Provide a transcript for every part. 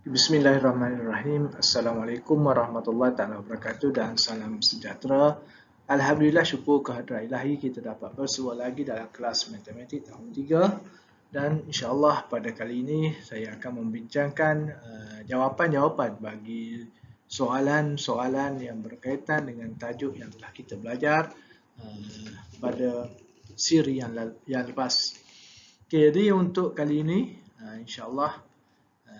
Bismillahirrahmanirrahim. Assalamualaikum warahmatullahi wabarakatuh dan salam sejahtera. Alhamdulillah, syukur kehadrat ilahi kita dapat bersua lagi dalam kelas matematik tahun 3 dan insyaAllah pada kali ini saya akan membincangkan jawapan-jawapan bagi soalan-soalan yang berkaitan dengan tajuk yang telah kita belajar pada siri yang lepas. Okay, jadi untuk kali ini insyaAllah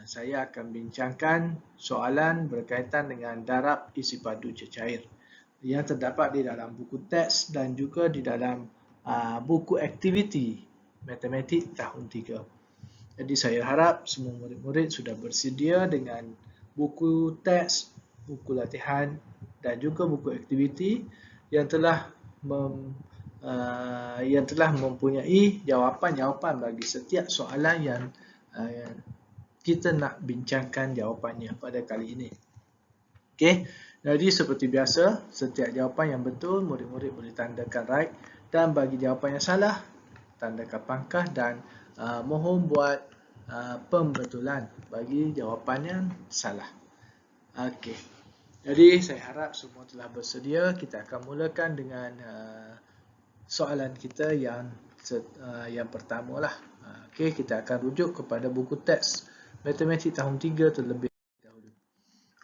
saya akan bincangkan soalan berkaitan dengan darab isi padu cecair yang terdapat di dalam buku teks dan juga di dalam buku aktiviti matematik tahun 3. Jadi saya harap semua murid-murid sudah bersedia dengan buku teks, buku latihan dan juga buku aktiviti yang telah mempunyai jawapan-jawapan bagi setiap soalan yang kita nak bincangkan jawapannya pada kali ini. Okey, jadi seperti biasa, setiap jawapan yang betul, murid-murid boleh tandakan right, dan bagi jawapan yang salah, tandakan pangkah dan mohon buat pembetulan bagi jawapan yang salah. Okey, jadi saya harap semua telah bersedia. Kita akan mulakan dengan soalan kita yang pertama lah. Okey, kita akan rujuk kepada buku teks matematik tahun 3 terlebih dahulu.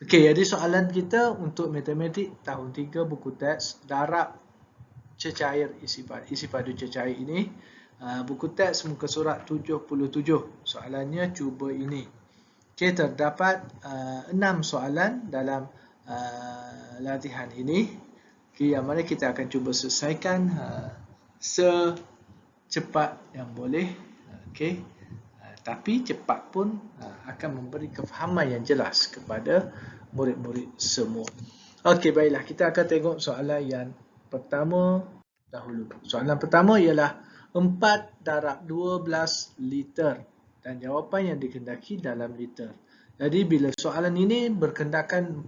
Okey, jadi soalan kita untuk matematik tahun 3 buku teks darab cecair isi padu cecair ini, buku teks muka surat 77. Soalannya cuba ini. Okey, terdapat 6 soalan dalam latihan ini. Okey, yang mana kita akan cuba selesaikan secepat yang boleh. Okey. Tapi cepat pun akan memberi kefahaman yang jelas kepada murid-murid semua. Okey, baiklah. Kita akan tengok soalan yang pertama dahulu. Soalan pertama ialah 4 darab 12 liter dan jawapan yang dikehendaki dalam liter. Jadi bila soalan ini berkendakan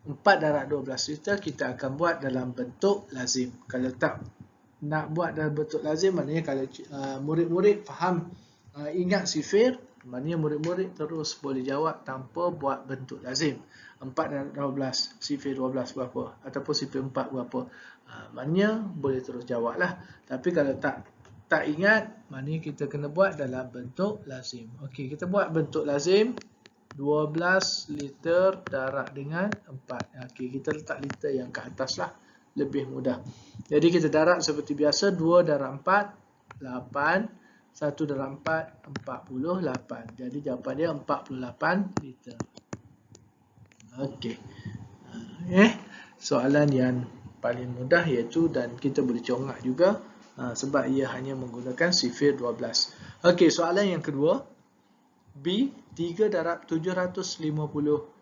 4 darab 12 liter, kita akan buat dalam bentuk lazim. Kalau tak nak buat dalam bentuk lazim, maknanya kalau murid-murid faham, ingat sifir, maknanya murid-murid terus boleh jawab tanpa buat bentuk lazim. 4 dan 12, sifir 12 berapa? Ataupun sifir 4 berapa? Maknanya boleh terus jawab lah. Tapi kalau tak ingat, maknanya kita kena buat dalam bentuk lazim. Okey, kita buat bentuk lazim. 12 liter darab dengan 4. Okey, kita letak liter yang ke atas lah. Lebih mudah. Jadi kita darab seperti biasa, 2 darab 4, 8. 1 darab 4, 48. Jadi jawapan dia 48 liter. Okey. Soalan yang paling mudah iaitu, dan kita boleh congak juga sebab ia hanya menggunakan sifir 12. Okey, soalan yang kedua. B, 3 darab 750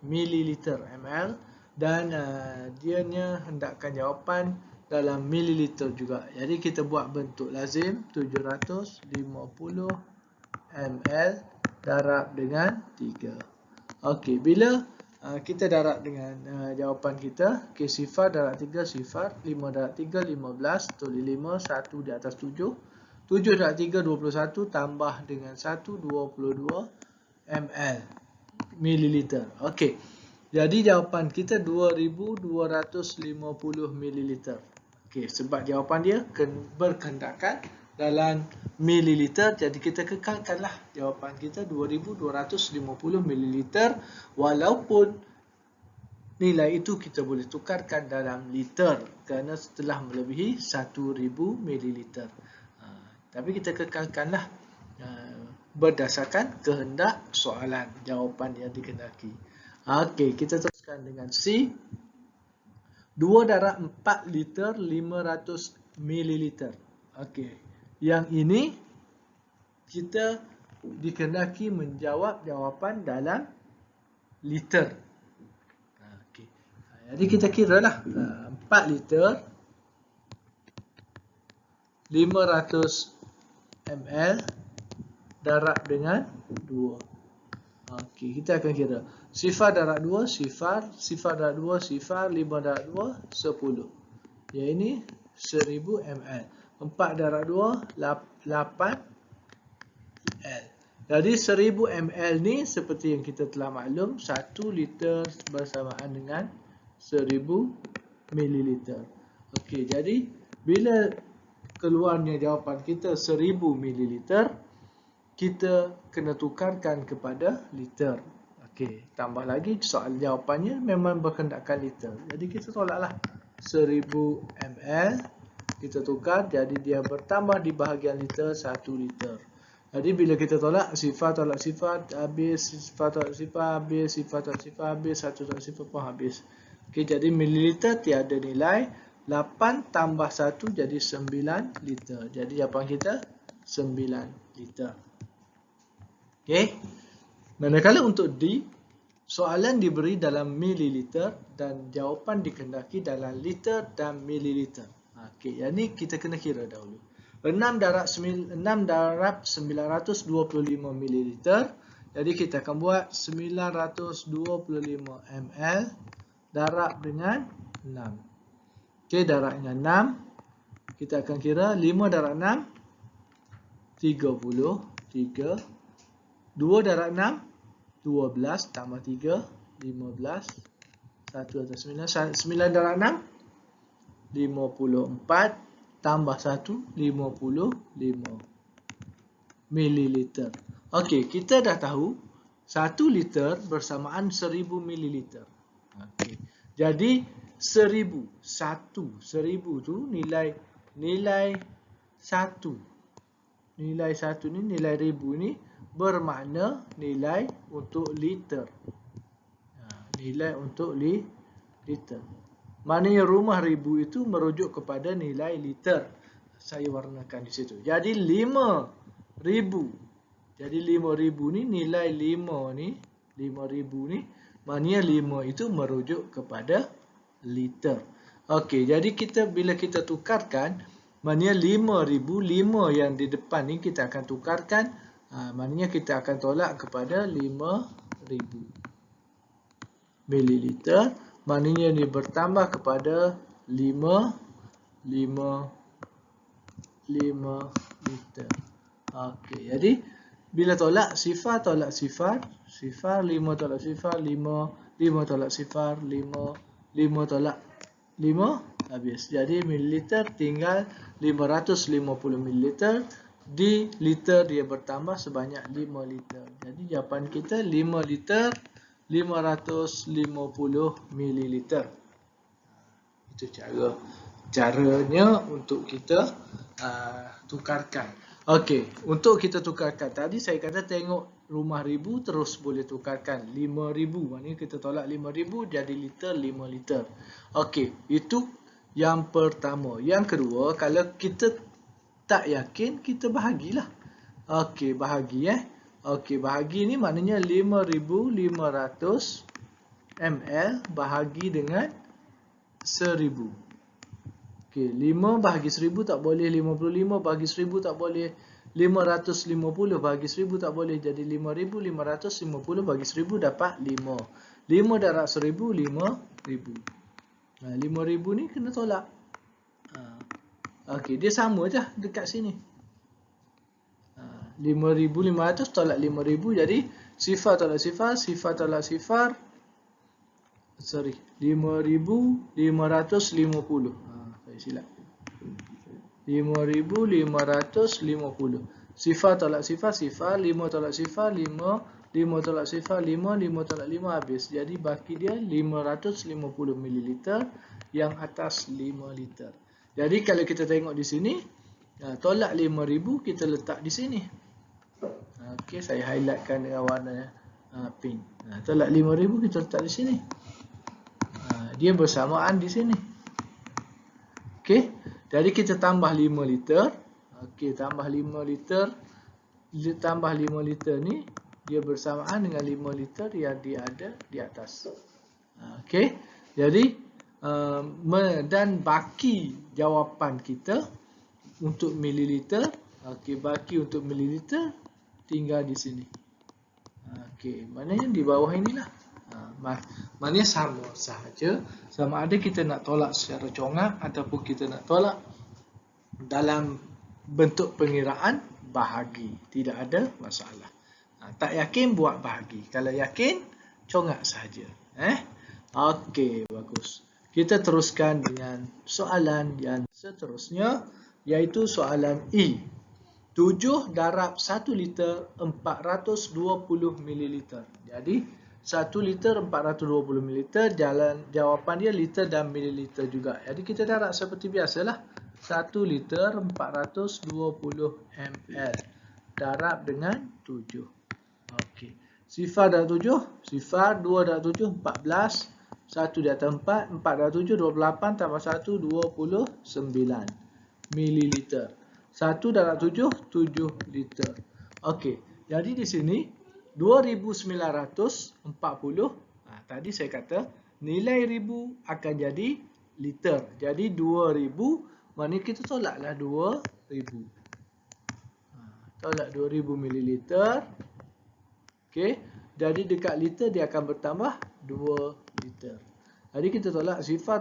ml dan dia hendakkan jawapan dalam mililiter juga. Jadi kita buat bentuk lazim, 750 ml darab dengan 3. Okey, bila kita darab dengan jawapan kita, okay, sifar darab 3 sifar, 5 darab 3 15, tulis 5, 1 di atas 7. 7 darab 3 21 tambah dengan 1 22 ml mililiter. Okey. Jadi jawapan kita 2250 mililiter. Okey, sebab jawapan dia berkendakan dalam mililiter, jadi kita kekalkanlah jawapan kita 2250 mililiter, walaupun nilai itu kita boleh tukarkan dalam liter kerana setelah melebihi 1000 mililiter. Tapi kita kekalkanlah berdasarkan kehendak soalan, jawapan yang dikehendaki. Okey, kita teruskan dengan C. 2 darab 4 liter 500 mililiter. Okey, yang ini kita dikehendaki menjawab jawapan dalam liter. Okey, jadi kita kiralah 4 liter 500 ml darab dengan 2. Okey, kita akan kira. Sifar darab 2, sifar. Sifar darab 2, sifar. 5 darab 2, 10. Yang ini 1000 ml. 4 darab 2, 8 ml. Jadi 1000 ml ni seperti yang kita telah maklum, 1 liter bersamaan dengan 1000 mililiter. Okey, jadi bila keluarnya jawapan kita 1000 mililiter, kita kena tukarkan kepada liter. Okey, tambah lagi soal jawapannya memang berkendakan liter. Jadi kita tolaklah 1000 ml, kita tukar jadi dia bertambah di bahagian liter 1 liter. Jadi bila kita tolak sifar tolak sifar habis, sifar tolak sifar habis, sifar tolak sifar habis, 1 tolak sifar pun habis. Okey, jadi mililiter tiada nilai, 8 tambah 1 jadi 9 liter. Jadi jawapan kita 9 liter. Okey. Manakala untuk D, soalan diberi dalam mililiter dan jawapan dikehendaki dalam liter dan mililiter. Okey, yang ni kita kena kira dahulu. 6 darab 925 mililiter. Jadi kita akan buat 925 ml darab dengan 6. Okey, darab dengan 6. Kita akan kira 5 darab 6 33. 2 darab 6 12 tambah 3 15. 1 atas 9 darab 6 54 tambah 1 55 mililiter. Okey, kita dah tahu 1 liter bersamaan 1000 mililiter. Okey. Jadi 1000 tu nilai 1. Nilai 1 ni, nilai 1000 ni bermakna nilai untuk liter. Nilai untuk liter. Maknanya rumah 1000 itu merujuk kepada nilai liter. Saya warnakan di situ. Jadi 5000. Jadi 5000 ni nilai 5 ni, 5000 ni maknanya 5 itu merujuk kepada liter. Okey, jadi bila kita tukarkan, maknanya 5000, 5 yang di depan ni kita akan tukarkan, maknanya kita akan tolak kepada 5000 mililiter. Maknanya ni bertambah kepada 5 liter. Okey, jadi bila tolak sifar tolak sifar, 5 tolak sifar 5, 5 tolak sifar 5, 5 tolak 5 habis. Jadi mililiter tinggal 550 mililiter, di liter dia bertambah sebanyak 5 liter. Jadi jawapan kita 5 liter 550 mililiter. Itu caranya untuk kita tukarkan. Okey, untuk kita tukarkan tadi saya kata tengok rumah 1000 terus boleh tukarkan 5000. Maknanya kita tolak 5000 jadi liter 5 liter. Okey, itu yang pertama. Yang kedua, kalau kita tak yakin kita bahagilah. Okey, bahagi Okey, bahagi ni maknanya 5500 ml bahagi dengan 1000. Okey, 5 bahagi 1000 tak boleh, 55 bahagi 1000 tak boleh, 550 bahagi 1000 tak boleh. Jadi 5550 bagi 1000 dapat 5. 5 darab 1000, 5000. Nah, 5000 ni kena tolak. Okey, dia sama je dekat sini. 5500 tolak 5000, jadi sifar tolak sifar, sifar tolak sifar. 5550. Saya silap. 5550. Sifar tolak sifar, sifar. 5 tolak sifar, 5. 5 tolak sifar, 5. 5 tolak 5 habis. Jadi baki dia 550 ml, yang atas 5 liter. Jadi kalau kita tengok di sini, tolak 5000 kita letak di sini. Okey, saya highlightkan dengan warna pink. Tolak 5000 kita letak di sini. Dia bersamaan di sini. Okey, jadi kita tambah 5 liter. Okey, tambah 5 liter. Tambah 5 liter ni dia bersamaan dengan 5 liter yang dia ada di atas. Okey, jadi dan baki jawapan kita untuk mililiter. Okey, baki untuk mililiter tinggal di sini. Okey, maknanya di bawah inilah. Maknanya sama sahaja, sama ada kita nak tolak secara congak ataupun kita nak tolak dalam bentuk pengiraan bahagi, tidak ada masalah. Tak yakin buat bahagi. Kalau yakin, congak saja. Okey, bagus. Kita teruskan dengan soalan yang seterusnya, iaitu soalan E. 7 darab 1 liter 420 ml. Jadi 1 liter 420 ml, jawapan dia liter dan mililiter juga. Jadi kita darab seperti biasalah. 1 liter 420 ml darab dengan 7. Okey. Sifar darab 7, sifar 2 darab 7 14, 1 di atas 4, 4 darab 7 28 tambah 1 29 mililiter. 1 darab 7 7 liter. Okey. Jadi di sini 2940. Tadi saya kata nilai ribu akan jadi liter. Jadi 2000, maknanya kita tolaklah 2000. Tolak 2000 mililiter. Okey. Jadi dekat liter dia akan bertambah 2 liter. Jadi kita tolak sifar,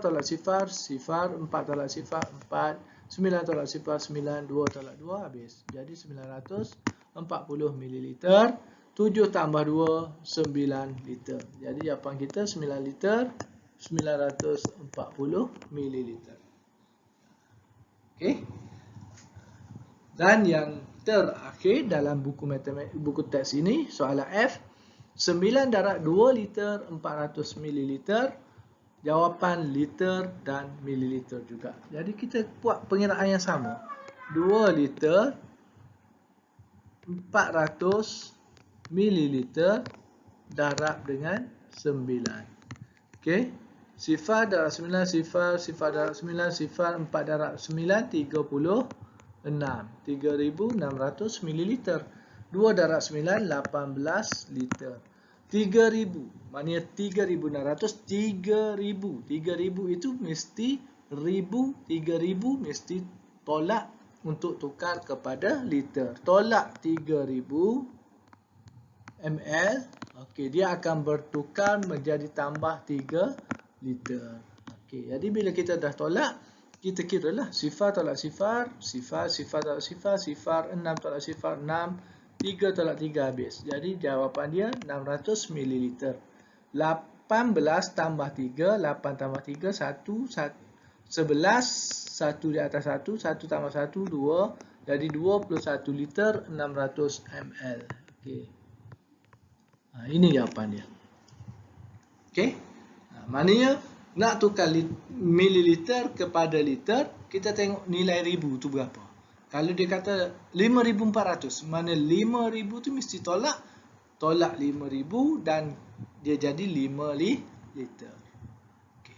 sifar 4 tolak sifar 4. 9 tolak sifar 9, 2 tolak 2 habis. Jadi 940 mililiter. 7 tambah 2, 9 liter. Jadi jawapan kita 9 liter 940 mililiter. Okey. Dan yang terakhir dalam buku buku teks ini, soalan F. 9 darab 2 liter 400 mililiter. Jawapan liter dan mililiter juga. Jadi kita buat pengiraan yang sama. 2 liter 400 mililiter darab dengan 9. Okey. Sifar darab 9, sifar darab 9, sifar 4 darab 9, 36. 3600 mililiter. 2 darab 9, 18 liter. 3000, maknanya 3600, 3000. 3000 itu mesti ribu, 3000 mesti tolak untuk tukar kepada liter. Tolak 3000 ml, okey, dia akan bertukar menjadi tambah 3 liter. Okey, jadi bila kita dah tolak, kita kiralah sifar tolak sifar, sifar tolak sifar, sifar 6 tolak sifar 6, 3 tolak 3 habis. Jadi jawapan dia 600 ml. 18 tambah 3, 8 tambah 3, 1, 11, 1 di atas 1, 1 tambah 1, 2. Jadi 21 liter 600 ml. Okey. Ini jawapan dia. Okey. Maknanya nak tukar mililiter kepada liter, kita tengok nilai ribu tu berapa. Kalau dia kata 5400, mana 5000 tu mesti tolak 5000 dan dia jadi 5 liter. Okay.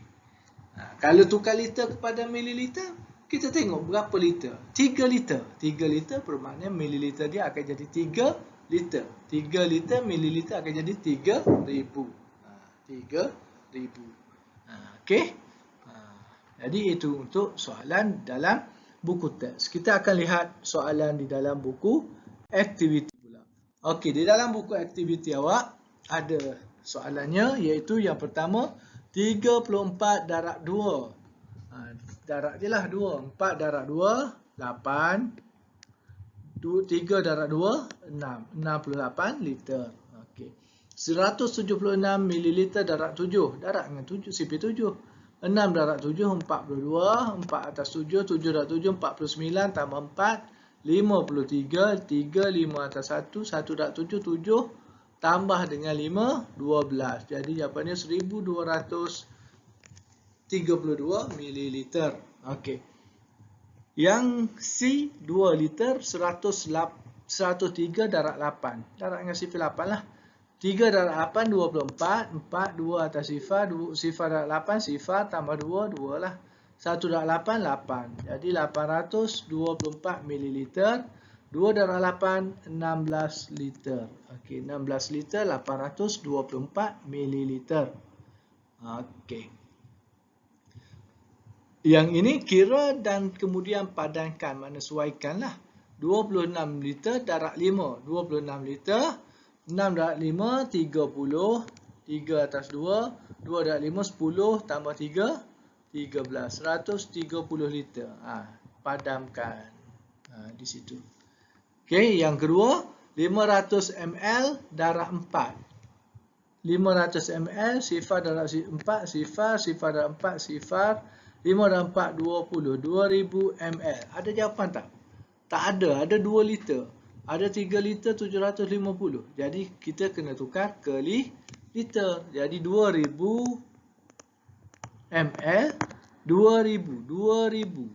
Kalau tukar liter kepada mililiter, kita tengok berapa liter. 3 liter. 3 liter bermakna mililiter dia akan jadi 3 liter. 3 liter mililiter akan jadi 3000. 3000. Okey. Jadi itu untuk soalan dalam buku teks. Kita akan lihat soalan di dalam buku aktiviti pula. Okey, di dalam buku aktiviti awak ada soalannya, iaitu yang pertama 34 darab 2. Darab je lah 2. 4 darab 2 8. 3 darab 2 6. 68 liter. Okey. 176 mililiter darab 7. Darab dengan 7 CP7. 6 darab 7, 42, 4 atas 7, 7 darab 7, 49, tambah 4, 53, 3, 5 atas 1, 1 darab 7, 7, tambah dengan 5, 12. Jadi jawapannya 1232 mililiter. Okey. Yang C, 2 liter, 103 darab 8. Darab dengan CP8 lah. 3 darab 8, 24. 4, 2 atas sifar. Sifar darab 8, sifar tambah 2, 2 lah. 1 darab 8, 8. Jadi 824 mililiter. 2 darab 8, 16 liter. Okey, 16 liter, 824 mililiter. Okey. Yang ini kira dan kemudian padankan, makna sesuaikanlah. 26 liter darab 5. 26 liter. 6 darab 5, 30. 3 atas 2. 2 darab 5, 10. Tambah 3, 13. 130 liter. Padamkan. Di situ. Okey, yang kedua. 500 ml darab 4. 500 ml, sifar darab 4, sifar darab 4, sifar. 5 darab 4, 20. 2000 ml. Ada jawapan tak? Tak ada. Ada 2 liter. Ada 3 liter 750. Jadi kita kena tukar ke liter. Jadi 2000 ml, 2000.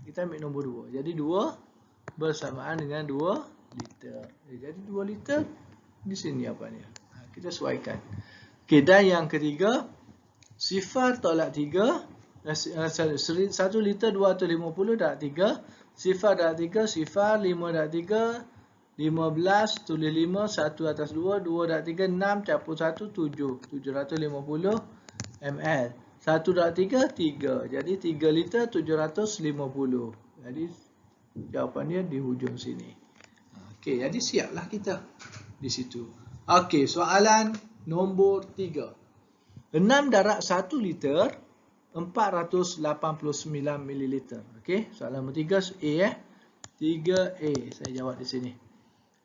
Kita ambil nombor 2. Jadi 2 bersamaan dengan 2 liter. Jadi 2 liter di sini apa ni? Kita sesuaikan. Okey, dan yang ketiga, sifar tolak 3. 1 liter 250 darab 3. Sifar darab 3, sifar. 5 darab 3, 15. Tulis 5, 1 atas 2. 2 darab 3, 6. Campur 1, 7. 750 ml. 1 darab 3, 3. Jadi 3 liter 750. Jadi jawapan dia di hujung sini. Okey, jadi siaplah kita di situ. Okey, soalan nombor 3. 6 darab 1 liter 489 ml. Okey, soalan nombor 3 A 3A. Saya jawab di sini.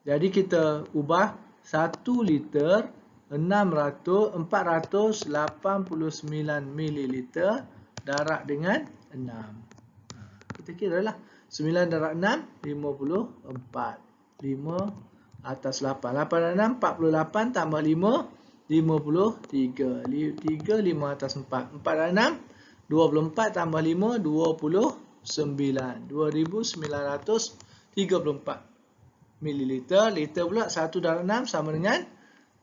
Jadi kita ubah 1 liter 489 ml darab dengan 6. Kita kiralah 9 darab 6 54. 5 atas 8. 8 darab 6 48 tambah 5 53. 3 5 atas 4. 4 darab 6 24 tambah 5 29. 2934 mililiter. Liter pula 1 darab 6 sama dengan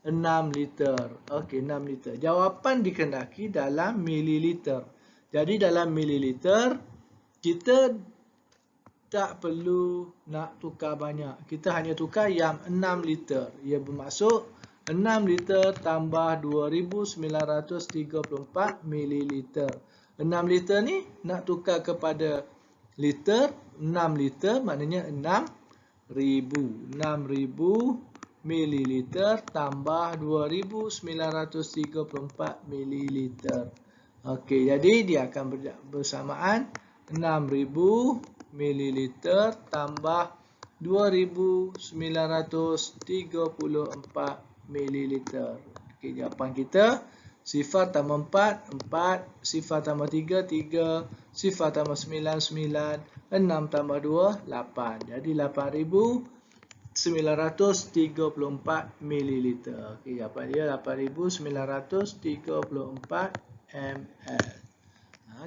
6 liter. Okey, 6 liter. Jawapan dikehendaki dalam mililiter. Jadi dalam mililiter kita tak perlu nak tukar banyak. Kita hanya tukar yang 6 liter. Ia bermaksud 6 liter tambah 2934 mililiter. 6 liter ni nak tukar kepada liter. 6 liter maknanya 6,000. 6,000 mililiter tambah 2934 mililiter. Okey, jadi dia akan bersamaan 6,000 mililiter tambah 2934 mililiter. Okey, jawapan kita sifar tambah 4, 4, sifar tambah 3, 3, sifar tambah 9, 9, 6 tambah 2, 8. Jadi 8,934 mililiter. Okey, jawapan dia 8,934 ml.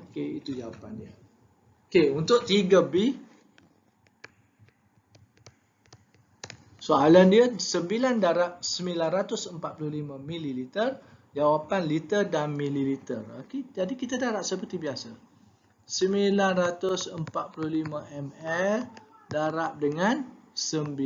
Okey, itu jawapan dia. Okey, untuk 3B, soalan dia 9 darab 945 mililiter. Jawapan liter dan mililiter. Okey, jadi kita darab seperti biasa. 945 ml darab dengan 9.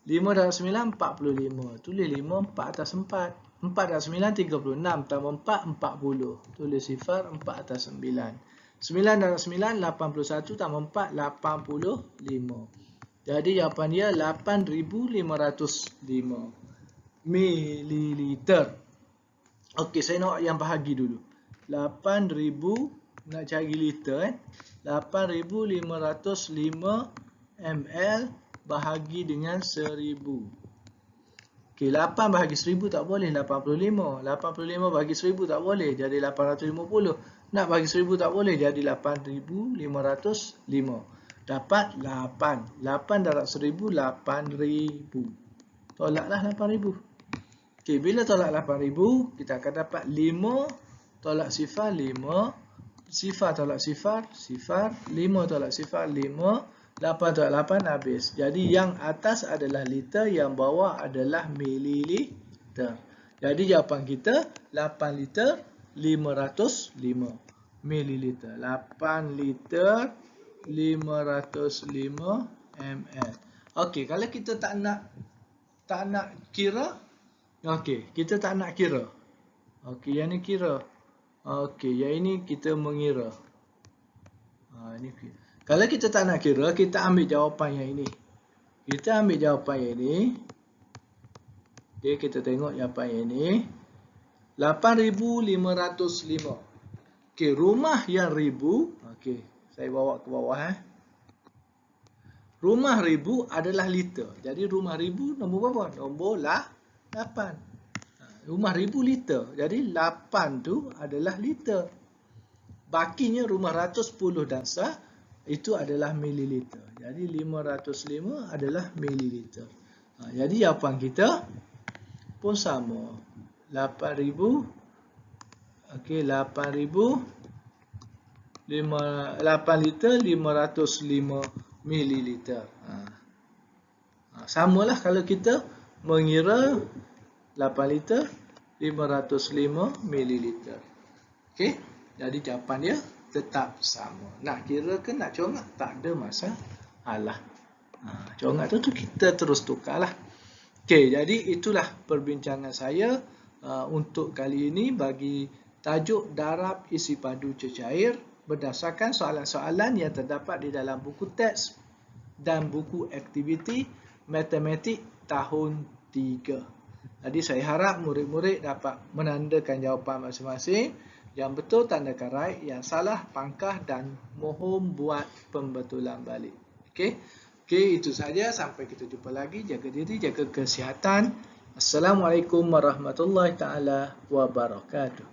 5 darab 9, 45. Tulis 5, 4 atas 4. 4 darab 9, 36. Tambah 4, 40. Tulis sifar, 4 atas 9. 9 darab 9, 81. Tambah 4, 85. Jadi jawapan dia 8,505 mililiter. Okey, saya nak yang bahagi dulu. 8,000, nak cari liter 8,505 ml bahagi dengan 1,000. Okey, 8 bahagi 1,000 tak boleh, 85. 85 bahagi 1,000 tak boleh, jadi 850. Nak bagi 1,000 tak boleh, jadi 8,505. Dapat 8. 8 darab 1,000, 8,000. Tolaklah 8,000. Okey, bila tolak 8,000, kita akan dapat 5 tolak sifar, 5. Sifar tolak sifar, sifar. 5 tolak sifar, 5. 8 tolak 8, habis. Jadi yang atas adalah liter, yang bawah adalah mililiter. Jadi jawapan kita 8 liter 505 mililiter. 8 liter 505 ml. Okey, kalau kita tak nak kira, okey, kita tak nak kira. Okey, yang ni kira. Okey, yang ini kita mengira. Ini kira. Kalau kita tak nak kira, kita ambil jawapan yang ini. Kita ambil jawapan yang ini. Okey, kita tengok jawapan yang ini. 8,505. Okey, rumah yang 1,000. Okey, saya bawa ke bawah. Rumah ribu adalah liter. Jadi rumah ribu nombor berapa? Nombor 8. Rumah ribu liter. Jadi 8 tu adalah liter. Bakinya rumah ratus 10 dan sah itu adalah mililiter. Jadi 505 adalah mililiter. Jadi jawapan kita pun sama. 8,000. Okey, 8,000 8 liter 505 mililiter. Samalah kalau kita mengira 8 liter 505 mililiter. Okey, jadi jawapan dia tetap sama. Nak kira ke nak congak tak ada masalah. Congak tu kita terus tukarlah. Okey, jadi itulah perbincangan saya untuk kali ini bagi tajuk darab isi padu cecair berdasarkan soalan-soalan yang terdapat di dalam buku teks dan buku aktiviti matematik tahun 3. Jadi saya harap murid-murid dapat menandakan jawapan masing-masing. Yang betul tandakan right, yang salah pangkah dan mohon buat pembetulan balik. Okey. Okey, itu saja. Sampai kita jumpa lagi. Jaga diri, jaga kesihatan. Assalamualaikum warahmatullahi taala wabarakatuh.